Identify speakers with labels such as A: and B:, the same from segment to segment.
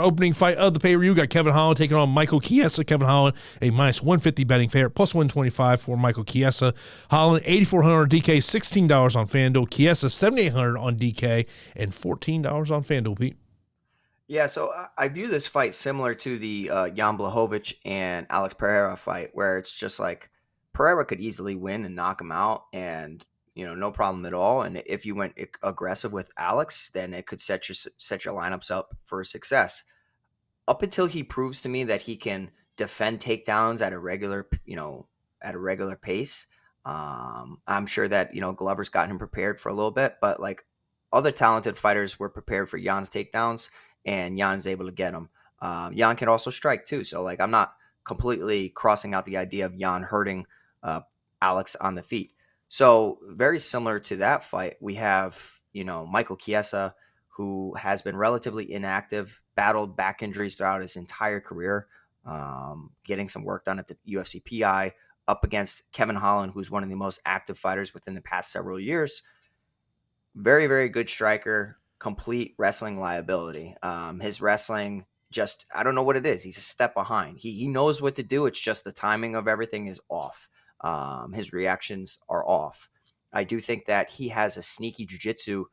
A: Opening fight of the pay-per-view, got Kevin Holland taking on Michael Chiesa. Kevin Holland, a minus 150 betting favorite, plus 125 for Michael Chiesa. Holland, $8,400 on DK, $16 on FanDuel. Chiesa, $7,800 on DK, and $14 on FanDuel, Pete.
B: Yeah, so I view this fight similar to the Jan Blachowicz and Alex Pereira fight, where it's just like Pereira could easily win and knock him out, and no problem at all. And if you went aggressive with Alex, then it could set your lineups up for success. Up until he proves to me that he can defend takedowns at a regular pace, I'm sure that Glover's gotten him prepared for a little bit, but like other talented fighters were prepared for Jan's takedowns, and Jan's able to get them. Jan can also strike too, so like I'm not completely crossing out the idea of Jan hurting Alex on the feet. So very similar to that fight, we have Michael Chiesa, who has been relatively inactive, battled back injuries throughout his entire career, getting some work done at the UFC PI, up against Kevin Holland, who's one of the most active fighters within the past several years. Very, very good striker, complete wrestling liability. His wrestling, just, I don't know what it is. He's a step behind. He knows what to do. It's just the timing of everything is off. His reactions are off. I do think that he has a sneaky jiu-jitsu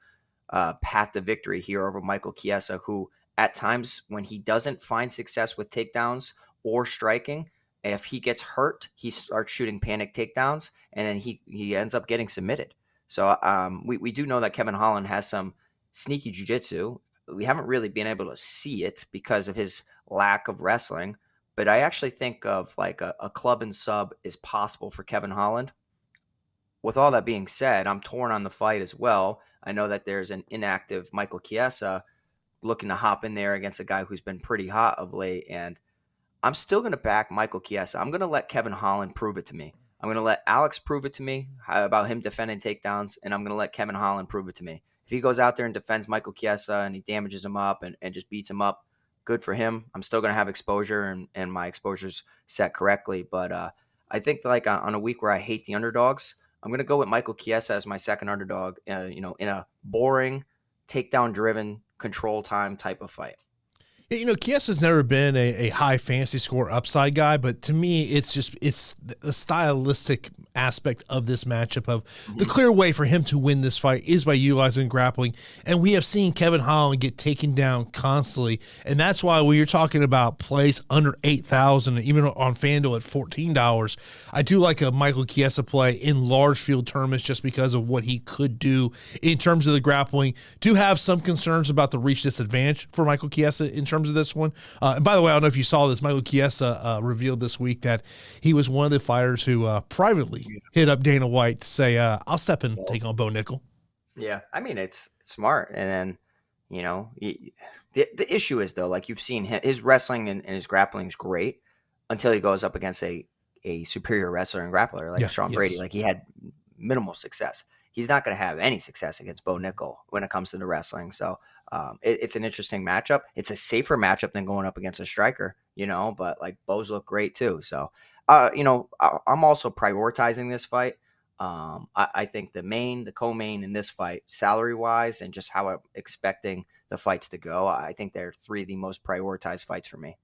B: path to victory here over Michael Chiesa, who at times when he doesn't find success with takedowns or striking, if he gets hurt, he starts shooting panic takedowns, and then he ends up getting submitted. So we do know that Kevin Holland has some sneaky jiu-jitsu. We haven't really been able to see it because of his lack of wrestling, but I actually think of like a club and sub is possible for Kevin Holland. With all that being said, I'm torn on the fight as well. I know that there's an inactive Michael Chiesa looking to hop in there against a guy who's been pretty hot of late, and I'm still going to back Michael Chiesa. I'm going to let Kevin Holland prove it to me. I'm going to let Alex prove it to me about him defending takedowns, and I'm going to let Kevin Holland prove it to me. If he goes out there and defends Michael Chiesa and he damages him up and just beats him up, good for him. I'm still going to have exposure, and my exposure's set correctly. But I think like on a week where I hate the underdogs, I'm going to go with Michael Chiesa as my second underdog, in a boring, takedown-driven, control time type of fight.
A: Chiesa's never been a high fantasy score upside guy, but to me, it's the stylistic aspect of this matchup of the clear way for him to win this fight is by utilizing grappling. And we have seen Kevin Holland get taken down constantly. And that's why when you're talking about plays under 8,000, even on FanDuel at $14, I do like a Michael Chiesa play in large field tournaments just because of what he could do in terms of the grappling. Do have some concerns about the reach disadvantage for Michael Chiesa in terms of this one. And by the way, I don't know if you saw this, Michael Chiesa revealed this week that he was one of the fighters who privately hit up Dana White to say, I'll step in and take on Bo Nickel.
B: Yeah, I mean, it's smart. And then, the issue is, though, like you've seen his wrestling and his grappling is great until he goes up against a superior wrestler and grappler like Sean Brady. Like he had minimal success. He's not going to have any success against Bo Nickel when it comes to the wrestling. So it's an interesting matchup. It's a safer matchup than going up against a striker, but like Bo's look great too. So, I'm also prioritizing this fight. I think the co-main in this fight, salary-wise, and just how I'm expecting the fights to go, I think they're three of the most prioritized fights for me.